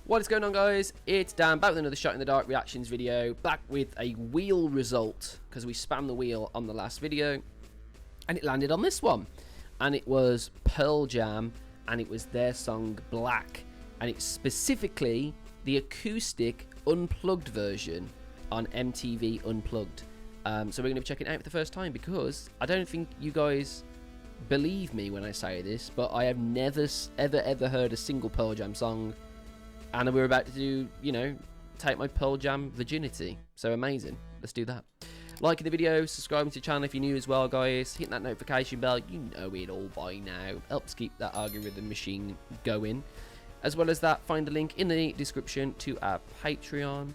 What is going on, guys? It's Dan, back with another Shot in the Dark reactions video, back with a wheel result, because we spammed the wheel on the last video, and it landed on this one. And it was Pearl Jam, and it was their song Black, and it's specifically the acoustic unplugged version on MTV Unplugged. So we're going to be checking it out for the first time, because I don't think you guys believe me when I say this, but I have never ever heard a single Pearl Jam song. And we're about to do, you know, take my Pearl Jam virginity. So amazing. Let's do that. Liking the video, subscribing to the channel if you're new as well, guys. Hit that notification bell. You know it all by now. Helps keep that algorithm machine going. As well as that, find a link in the description to our Patreon,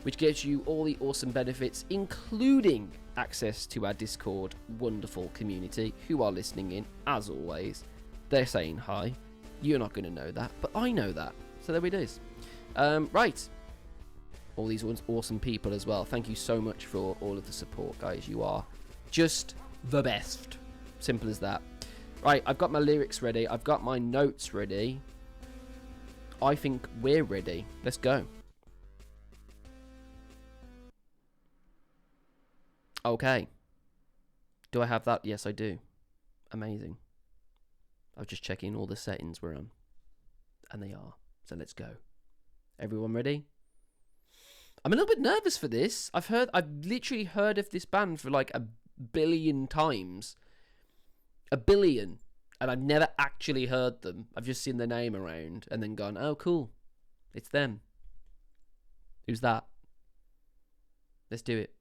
which gives you all the awesome benefits, including access to our Discord wonderful community who are listening in, as always. They're saying hi. You're not going to know that, but I know that. So there it is. Right. All these awesome people as well. Thank you so much for all of the support, guys. You are just the best. Simple as that. Right, I've got my lyrics ready. I've got my notes ready. I think we're ready. Let's go. Okay. Do I have that? Yes, I do. Amazing. I was just checking all the settings we're on. And they are. So let's go. Everyone ready? I'm a little bit nervous for this. I've literally heard of this band for like 1 billion times. 1 billion. And I've never actually heard them. I've just seen their name around and then gone, oh, cool. It's them. Who's that? Let's do it.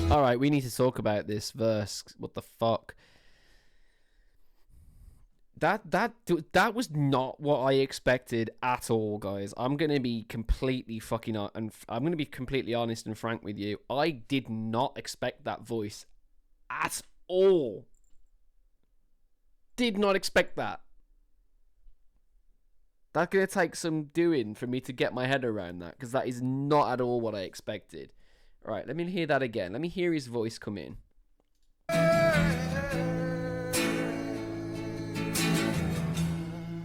Alright, we need to talk about this verse. What the fuck? That was not what I expected at all, guys. I'm gonna be completely honest and frank with you. I did not expect that voice at all. Did not expect that. That's gonna take some doing for me to get my head around that, because that is not at all what I expected. Alright, let me hear that again. Let me hear his voice come in.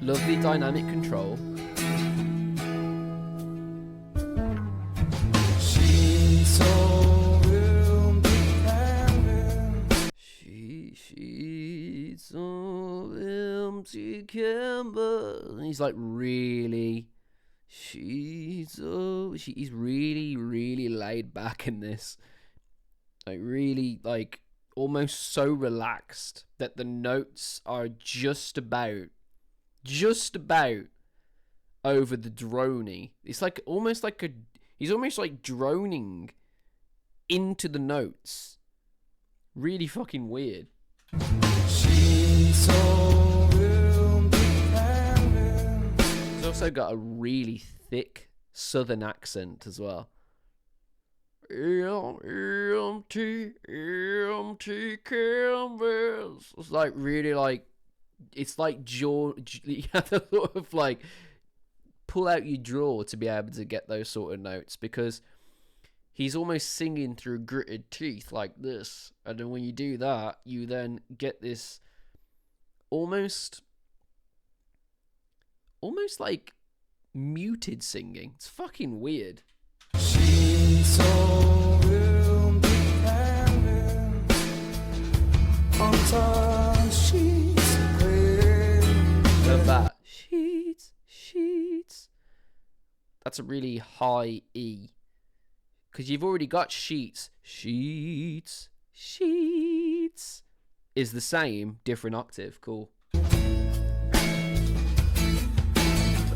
Lovely dynamic control. She's so independent. She's so empty canvas. And he's like really... He's really laid back in this. Like really, like almost so relaxed that the notes are just about over the droney. It's like almost like he's almost like droning into the notes. Really fucking weird. She's so He's also got a really thick southern accent as well. Empty canvas. It's like really like, it's like you have to sort of like pull out your drawer to be able to get those sort of notes, because he's almost singing through gritted teeth like this, and then when you do that, you then get this almost like muted singing. It's fucking weird. She's so independent, sometimes she's crazy. Love that. Sheets. That's a really high E. Because you've already got sheets. Sheets is the same, different octave. Cool.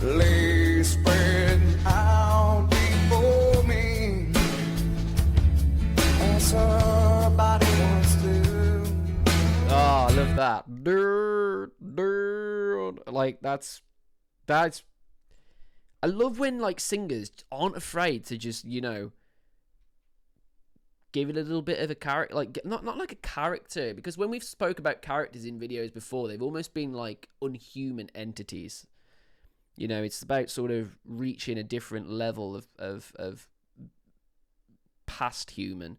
Lay spread out before me, and somebody wants to. Oh, I love that. Like, that's. I love when, like, singers aren't afraid to just, you know, give it a little bit of a character, like, not like a character, because when we've spoke about characters in videos before, they've almost been like unhuman entities. You know, it's about sort of reaching a different level of past human.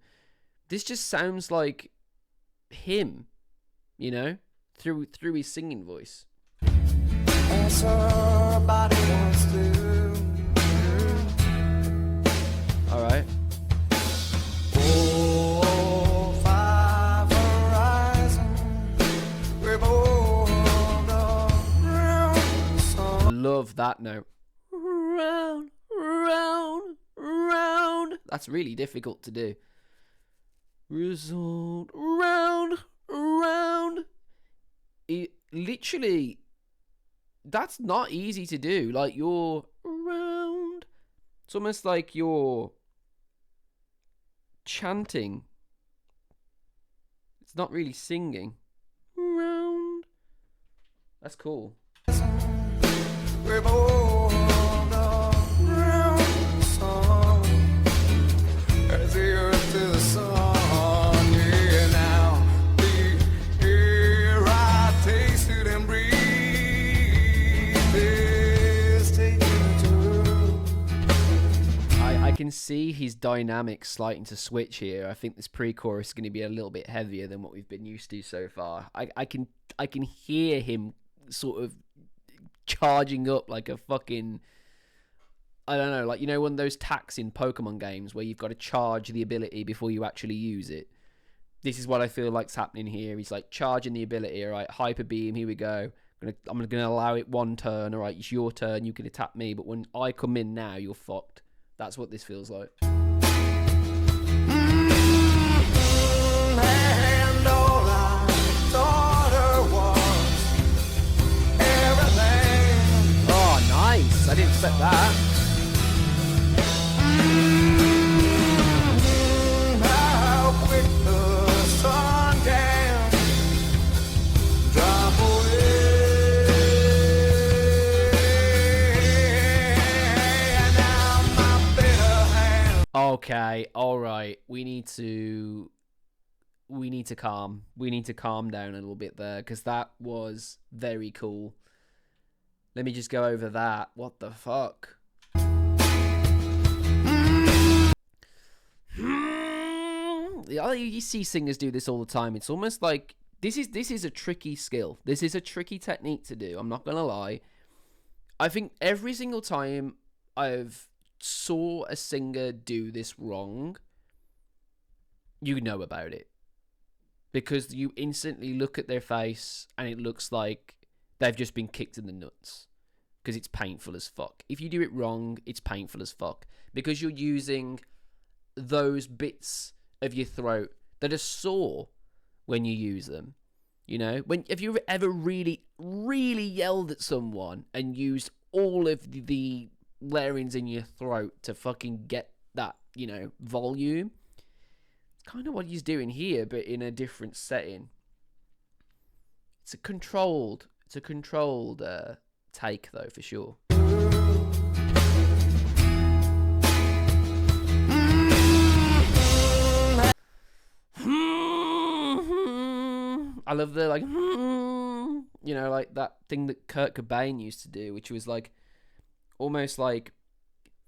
This just sounds like him, you know, through his singing voice. And somebody wants to. All right. 4, 5 horizons, revolve around the sun. Love that note. Round, round, round. That's really difficult to do. Result, round, round. It literally, that's not easy to do. Like, you're round. It's almost like you're chanting. It's not really singing. Round. That's cool. Revolve around the sun, as the earth to the sun. Yeah, now the air I tasted and breathed is taking a turn. I can see his dynamics starting to switch here. I think this pre-chorus is going to be a little bit heavier than what we've been used to so far. I can hear him sort of charging up like a fucking, I don't know, like, you know, one of those attacks in Pokemon games where you've got to charge the ability before you actually use it. This is what I feel like's happening here. He's like charging the ability. All right, hyper beam, here we go. I'm gonna allow it one turn. All right, it's your turn. You can attack me, but when I come in now, you're fucked. That's what this feels like. And all I thought her was everything. Oh, nice. I didn't expect that. How quick the sun can drop away. And now my bitter hand. Okay, all right. We need to calm down a little bit there, because that was very cool. Let me just go over that. What the fuck? You see singers do this all the time. It's almost like this is a tricky skill. This is a tricky technique to do. I'm not gonna lie. I think every single time I've saw a singer do this wrong, you know about it, because you instantly look at their face and it looks like they've just been kicked in the nuts, because it's painful as fuck. If you do it wrong, it's painful as fuck, because you're using those bits of your throat that are sore when you use them. You know, have you ever really yelled at someone and used all of the larynx in your throat to fucking get that, you know, volume? It's kind of what he's doing here, but in a different setting. It's a controlled take, though, for sure. I love the, like, you know, like that thing that Kurt Cobain used to do, which was like almost like,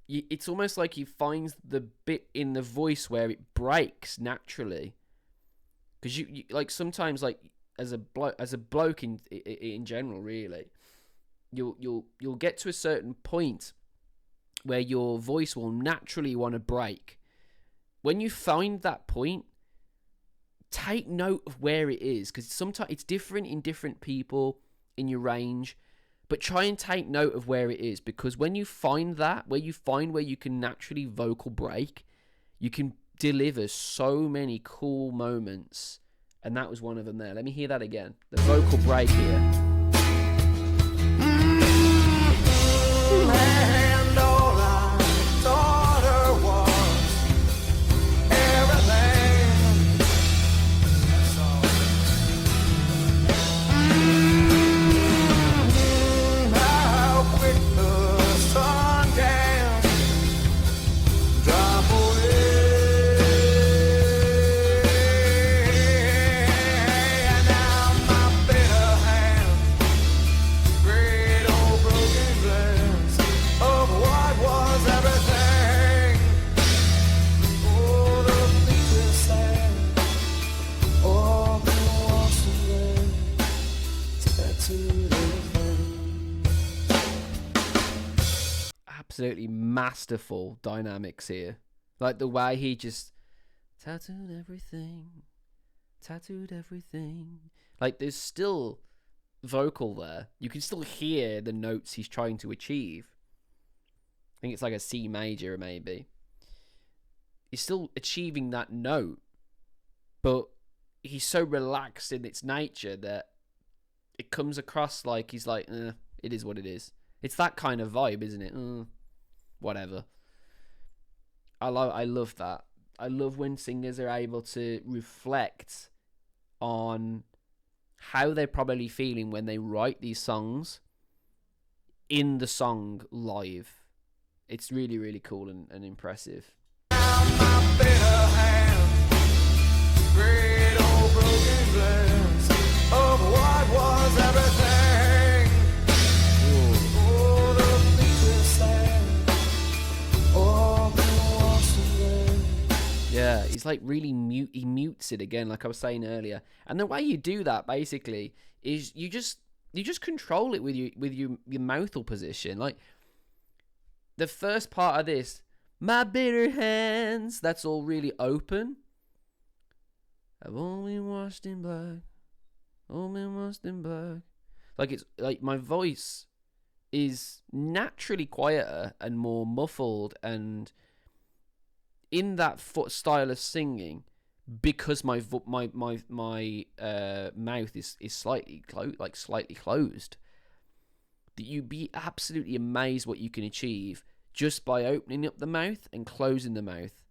it's almost like he finds the bit in the voice where it breaks naturally. Because you like sometimes, like, as a bloke in general, really, you'll get to a certain point where your voice will naturally want to break. When you find that point, take note of where it is, because sometimes it's different in different people in your range, but try and take note of where it is, because when you find that, where you can naturally vocal break, you can deliver so many cool moments, and that was one of them there. Let me hear that again. The vocal break here. And all I thought her was everything. How quick the sun can drop away. And now my bitter hand, great old broken glass of what was everything. Oh, the picture sad, all the walls of red, tattooed everything. Absolutely masterful dynamics here. Like the way he just tattooed everything. Like there's still vocal there. You can still hear the notes he's trying to achieve. I think it's like a C major, maybe. He's still achieving that note, but he's so relaxed in its nature that it comes across like he's like, it is what it is. It's that kind of vibe, isn't it? Whatever. I love that. I love when singers are able to reflect on how they're probably feeling when they write these songs in the song live. It's really, really cool and impressive. My bitter hand, great old broken glass of what was everything. Oh, the picture sad, all the walls of red. Yeah, he's like really he mutes it again, like I was saying earlier. And the way you do that basically is you just control it with your mouthal position. Like the first part of this, my bitter hands, that's all really open. I've only washed in black, Like it's like my voice is naturally quieter and more muffled and in that style of singing, because my mouth is slightly closed. That you'd be absolutely amazed what you can achieve just by opening up the mouth and closing the mouth,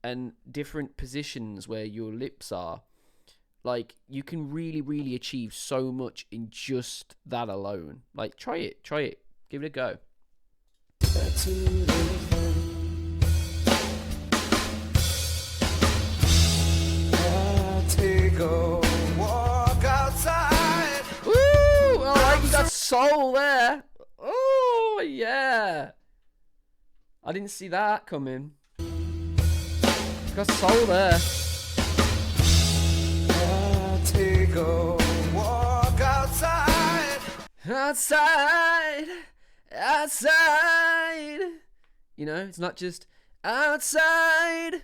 and different positions where your lips are. Like you can really, really achieve so much in just that alone. Like try it, give it a go. Take a walk outside. Woo! Oh, I like you got soul there. Oh yeah. I didn't see that coming. Got soul there. Take a walk outside. Outside. You know, it's not just outside.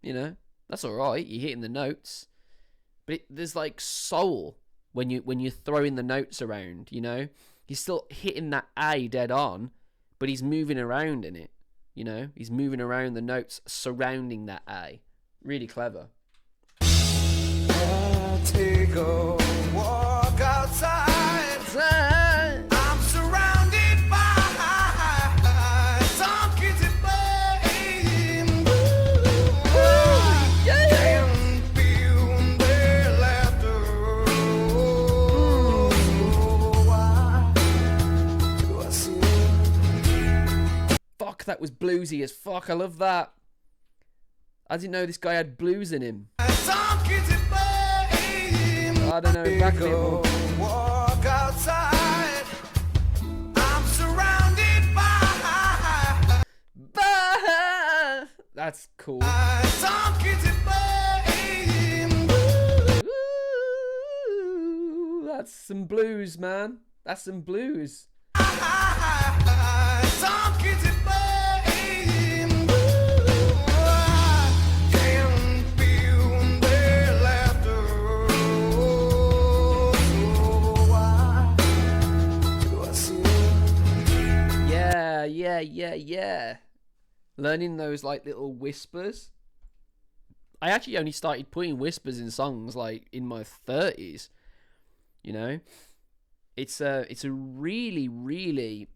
You know, that's all right. You're hitting the notes, but there's like soul when you're throwing the notes around. You know, he's still hitting that A dead on, but he's moving around in it. You know, he's moving around the notes surrounding that A. Really clever. Take a walk outside. I'm surrounded by some kids at playing. Can feel their laughter. Why do I see it? Fuck, that was bluesy as fuck. I love that. I didn't know this guy had blues in him. Some kids at playing. I don't know. Back a bit more. Walk outside. I'm surrounded by. That's cool. Some kids at playing. that's some blues, man. That's some blues. Some kids at playing blue. I can feel their laughter. So why do I see Yeah. Learning those like little whispers. I actually only started putting whispers in songs like in my 30s. You know, it's a really, really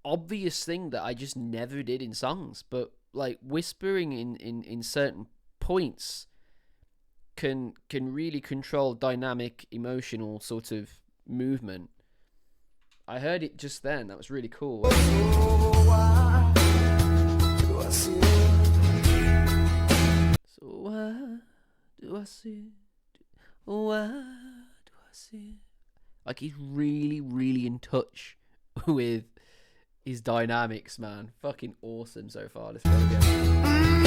obvious thing that I just never did in songs. But like whispering in certain points can really control dynamic, emotional sort of movement. I heard it just then. That was really cool. why do I see So why do I see? Why do I see? Like he's really, really in touch with his dynamics, man. Fucking awesome so far. Let's go again.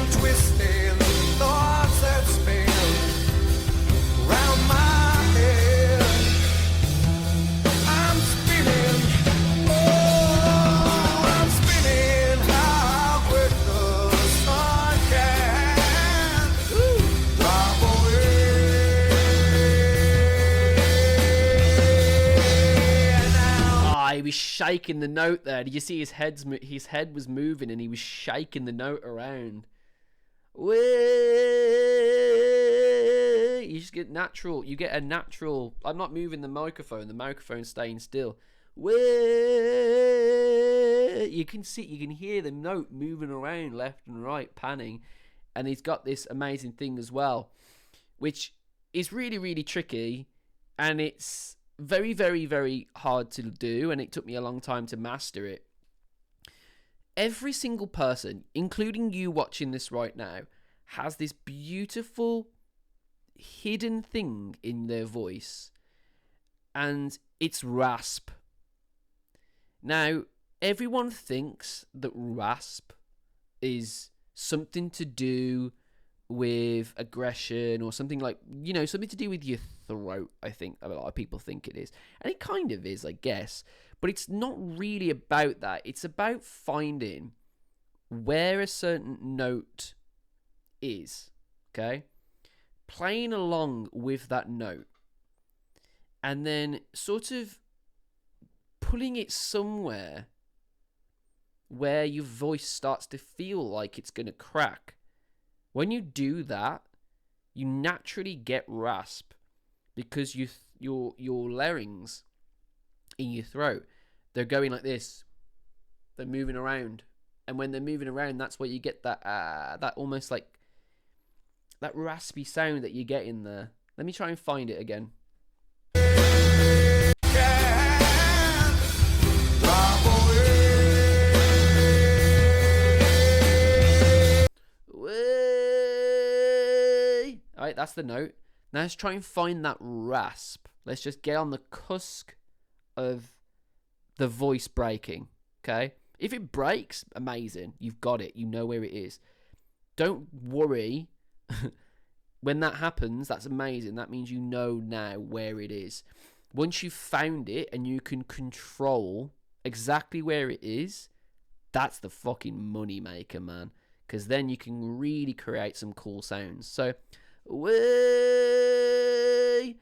and twisting thoughts that spin round my head? I'm spinning, oh, I'm spinning. How quick the sun can drop away now. Ah, he was shaking the note there. Did you see his head was moving and he was shaking the note around? Way, you just get natural. You get a natural. I'm not moving the microphone's staying still. Way, you can hear the note moving around left and right, panning, and he's got this amazing thing as well, which is really, really tricky, and it's very, very, very hard to do, and it took me a long time to master it. Every single person, including you watching this right now, has this beautiful hidden thing in their voice, and it's rasp. Now, everyone thinks that rasp is something to do with aggression or something like, you know, something to do with your throat. I think a lot of people think it is, and it kind of is, I guess, but it's not really about that. It's about finding where a certain note is, okay, playing along with that note, and then sort of putting it somewhere where your voice starts to feel like it's going to crack. When you do that, you naturally get rasp, because your larynx in your throat, they're going like this, they're moving around, and when they're moving around, that's where you get that that almost like that raspy sound that you get in there. Let me try and find it again. Alright, that's the note. Now let's try and find that rasp. Let's just get on the cusp of the voice breaking, okay? If it breaks, amazing. You've got it. You know where it is. Don't worry. When that happens, that's amazing. That means you know now where it is. Once you've found it and you can control exactly where it is, that's the fucking money maker, man. Because then you can really create some cool sounds. So, way,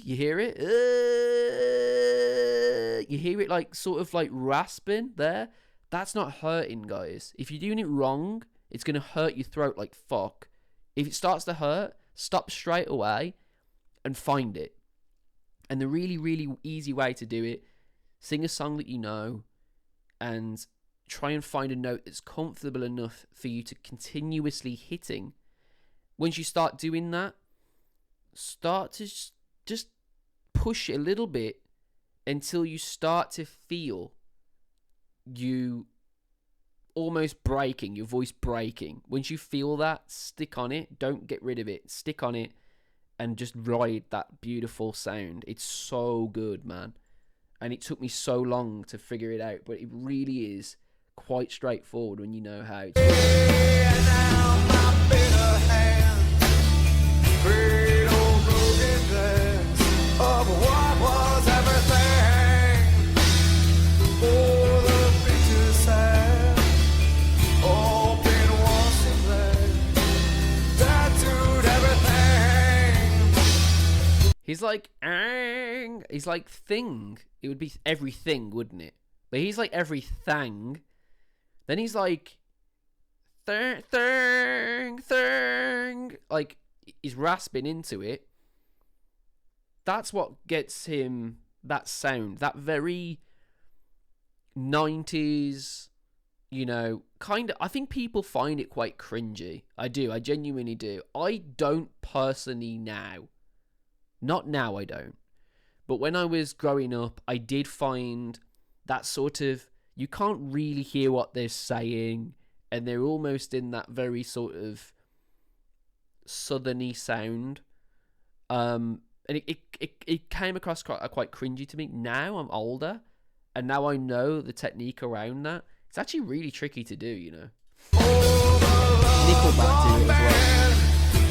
you hear it? You hear it like sort of like rasping there? That's not hurting, guys. If you're doing it wrong, it's going to hurt your throat like fuck. If it starts to hurt, stop straight away and find it. And the really, really easy way to do it, sing a song that you know and try and find a note that's comfortable enough for you to continuously hitting. Once you start doing that, start to just push it a little bit until you start to feel you almost breaking, your voice breaking. Once you feel that, stick on it. Don't get rid of it. Stick on it and just ride that beautiful sound. It's so good, man. And it took me so long to figure it out, but it really is quite straightforward when you know how to. He's like, he's like thing. It would be everything, wouldn't it? But he's like everything. Then he's like, thing. Like, he's rasping into it. That's what gets him that sound. That very 90s, you know, kind of. I think people find it quite cringy. I do. I genuinely do. I don't personally now. Not now, I don't. But when I was growing up, I did find that sort of, you can't really hear what they're saying, and they're almost in that very sort of southerny sound. And it came across quite cringy to me. Now I'm older, and now I know the technique around that. It's actually really tricky to do, you know. Nickelback did it as well.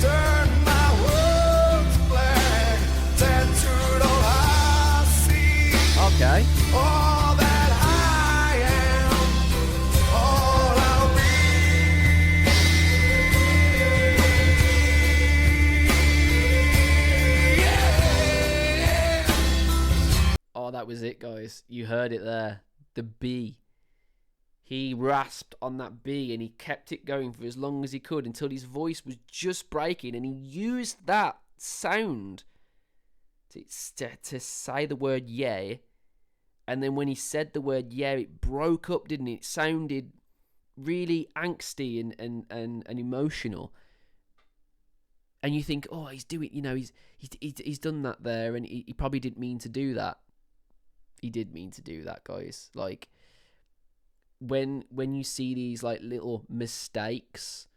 Turn my world's black, tattooed all I see. Okay. All that I am, all I'll be. Yeah. Oh, that was it, guys. You heard it there. The B. He rasped on that B, and he kept it going for as long as he could until his voice was just breaking, and he used that sound to say the word yeah. And then when he said the word yeah, it broke up, didn't it? It sounded really angsty and emotional. And you think, oh, he's doing, you know, he's done that there, and he probably didn't mean to do that. He did mean to do that, guys. Like, when you see these like little mistakes,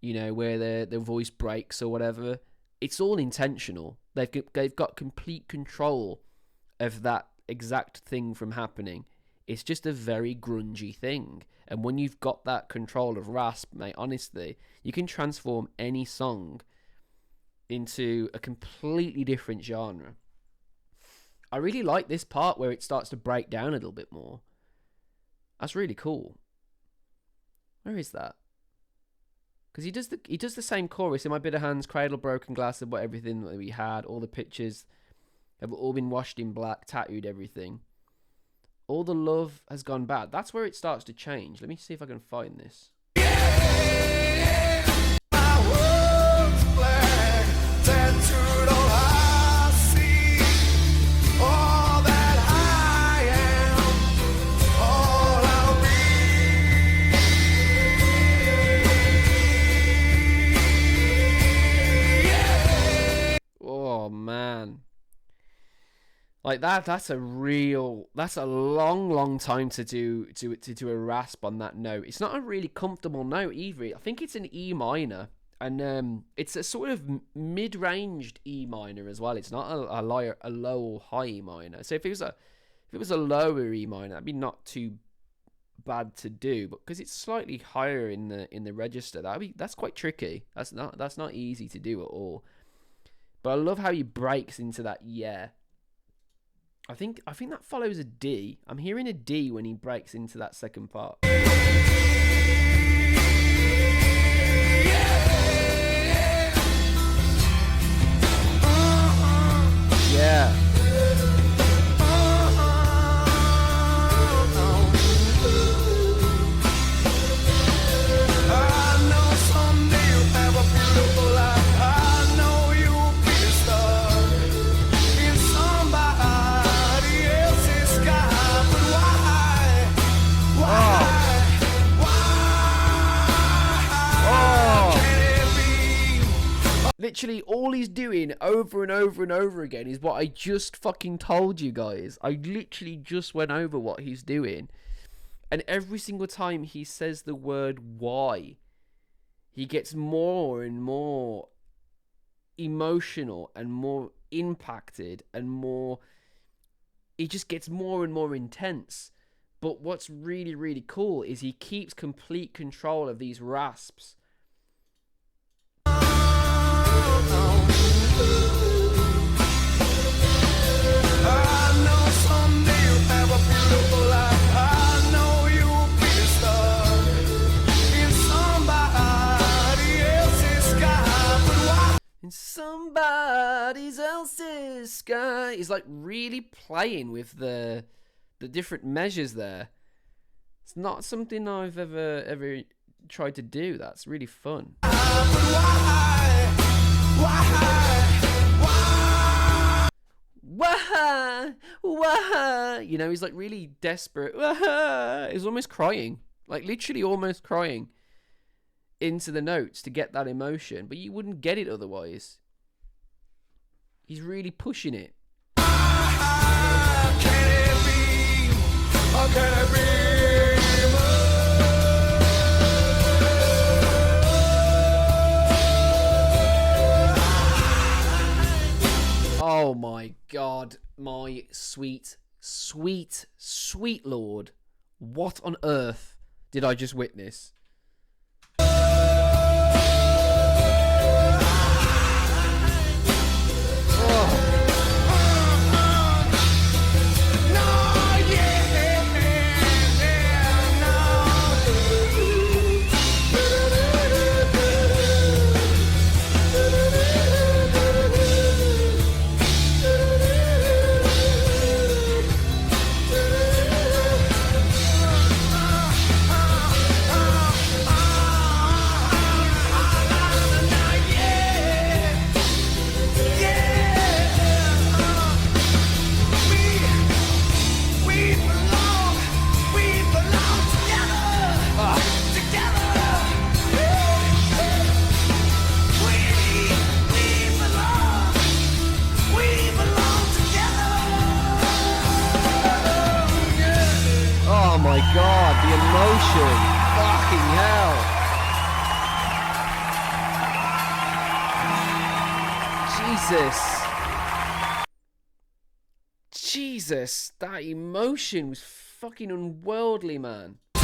you know, where their voice breaks or whatever, it's all intentional. They've got complete control of that exact thing from happening. It's just a very grungy thing, and when you've got that control of rasp, mate, honestly, you can transform any song into a completely different genre. I really like this part where it starts to break down a little bit more. That's really cool. Where is that? Because he does the same chorus. In my bitter hands, cradle, broken glass, and what everything that we had, all the pictures have all been washed in black, tattooed everything. All the love has gone bad. That's where it starts to change. Let me see if I can find this. My world's black, tattooed all I see. All that I am, all I'll be. Oh man. Like that's a long time to do a rasp on that note. It's not a really comfortable note either. I think it's an E minor, and it's a sort of mid-ranged E minor as well. It's not a low or high E minor. So if it was a lower E minor, that'd be not too bad to do. But because it's slightly higher in the register, that's quite tricky. That's not easy to do at all. But I love how he breaks into that yeah. I think that follows a D. I'm hearing a D when he breaks into that second part. Yeah. Literally, all he's doing over and over and over again is what I just fucking told you guys. I literally just went over what he's doing. And every single time he says the word why, he gets more and more emotional and more impacted and more... He just gets more and more intense. But what's really, really cool is he keeps complete control of these rasps. In in somebody else's sky. He's like really playing with the different measures there. It's not something I've ever tried to do. That's really fun. Wah, you know, he's like really desperate. He's almost crying, like literally almost crying into the notes to get that emotion, but you wouldn't get it otherwise. He's really pushing it. Oh my God, my sweet, sweet, sweet Lord. What on earth did I just witness? God, the emotion. Fucking hell. Jesus, that emotion was fucking unworldly, man. The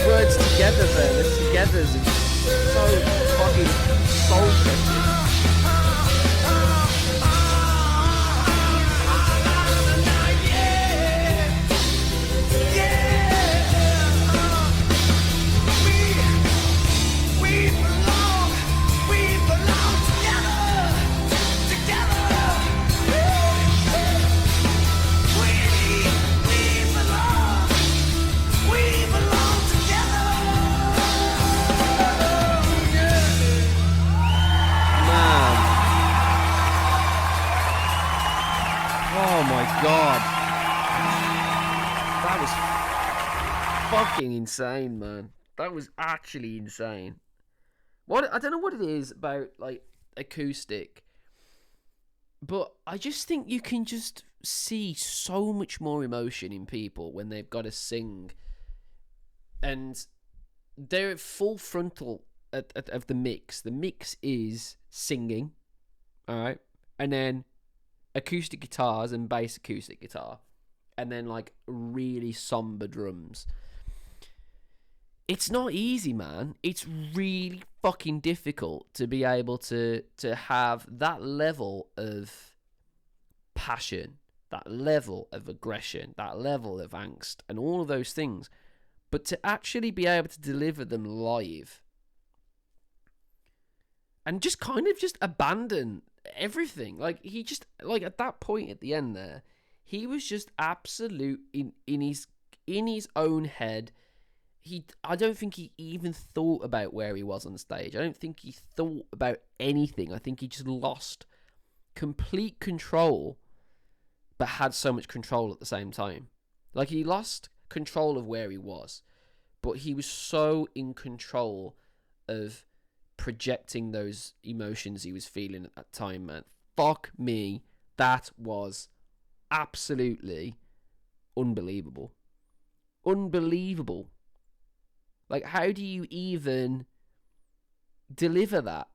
words together there, the togethers are so fucking soul-crushing. God, that was fucking insane, man. That was actually insane. I don't know what it is about like acoustic, but I just think you can just see so much more emotion in people when they've got to sing, and they're at full frontal of the mix. The mix is singing, all right, and then acoustic guitars and bass acoustic guitar, and then like really somber drums. It's not easy, man. It's really fucking difficult to be able to have that level of passion, that level of aggression, that level of angst, and all of those things, but to actually be able to deliver them live and just kind of just abandon everything. Like, he just, like, at that point at the end there, he was just absolute in his own head. I don't think he even thought about where he was on stage. I don't think he thought about anything. I think he just lost complete control, but had so much control at the same time. Like, he lost control of where he was, but he was so in control of projecting those emotions he was feeling at that time, man. Fuck me, that was absolutely unbelievable. Unbelievable. Like, how do you even deliver that?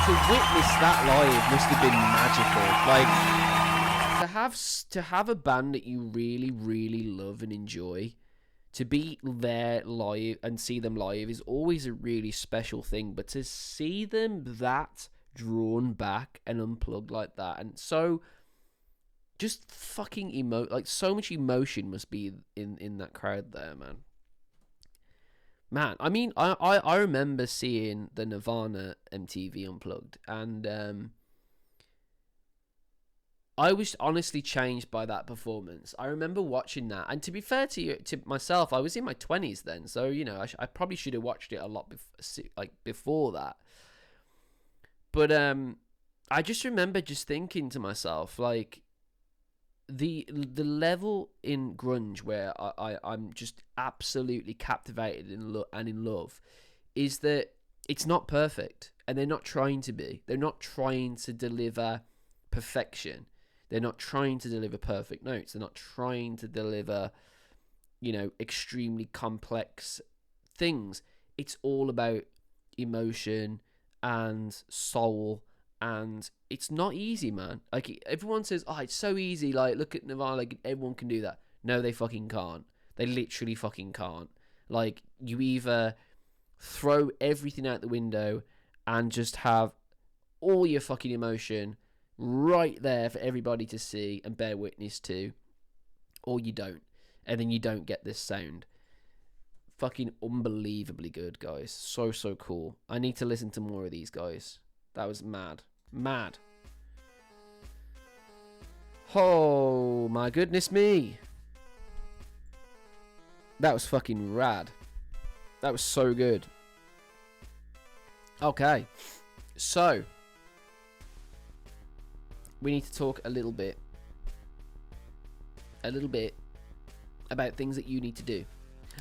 to witness that live must have been magical. Like, to have a band that you really, really love and enjoy, to be there live and see them live is always a really special thing. But to see them that drawn back and unplugged like that, and so just fucking like so much emotion must be in that crowd there, man. Man, I mean, I remember seeing the Nirvana MTV Unplugged, and I was honestly changed by that performance. I remember watching that, and to be fair to myself, I was in my 20s then, so you know, I probably should have watched it a lot before that. But I just remember just thinking to myself, like, the level in grunge where I'm just absolutely captivated and in love is that it's not perfect, and they're not trying to be. They're not trying to deliver perfection. They're not trying to deliver perfect notes. They're not trying to deliver, you know, extremely complex things. It's all about emotion and soul. And it's not easy, man. Like, everyone says, oh, it's so easy. Like, look at Nirvana. Like, everyone can do that. No, they fucking can't. They literally fucking can't. Like, you either throw everything out the window and just have all your fucking emotion right there for everybody to see and bear witness to, or you don't. And then you don't get this sound. Fucking unbelievably good, guys. So, so cool. I need to listen to more of these guys. That was mad. Mad. Oh, my goodness me. That was fucking rad. That was so good. Okay. So, we need to talk a little bit about things that you need to do.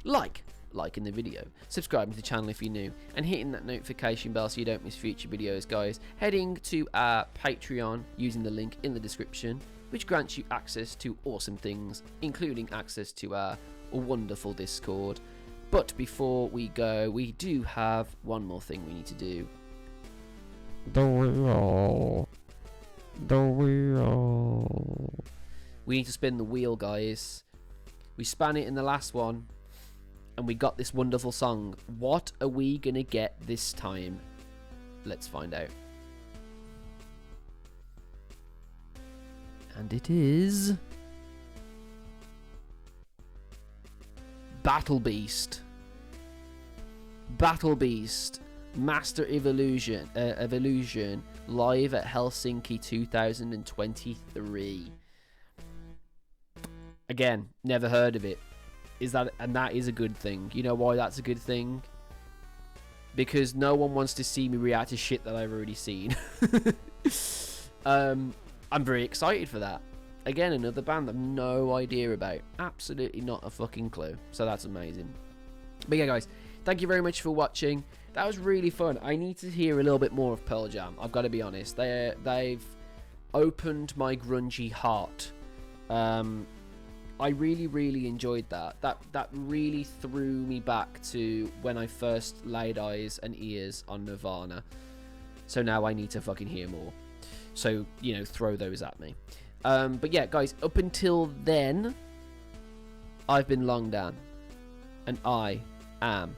Like liking the video, subscribing to the channel if you're new, and hitting that notification bell so you don't miss future videos, guys. Heading to our Patreon using the link in the description, which grants you access to awesome things, including access to our wonderful Discord. But before we go, we do have one more thing we need to do. The wheel. We need to spin the wheel, guys. We span it in the last one, and we got this wonderful song. What are we gonna get this time? Let's find out. And it is Battle Beast. Battle Beast, Master Evolution, live at Helsinki 2023. Again, never heard of it. That is a good thing. You know why that's a good thing? Because no one wants to see me react to shit that I've already seen. I'm very excited for that. Again, another band I've no idea about. Absolutely not a fucking clue. So that's amazing. But yeah, guys, thank you very much for watching. That was really fun. I need to hear a little bit more of Pearl Jam. I've got to be honest. They've opened my grungy heart. I really, really enjoyed that. That really threw me back to when I first laid eyes and ears on Nirvana. So now I need to fucking hear more. So, you know, throw those at me. But yeah, guys, up until then, I've been Long Dan. And I am...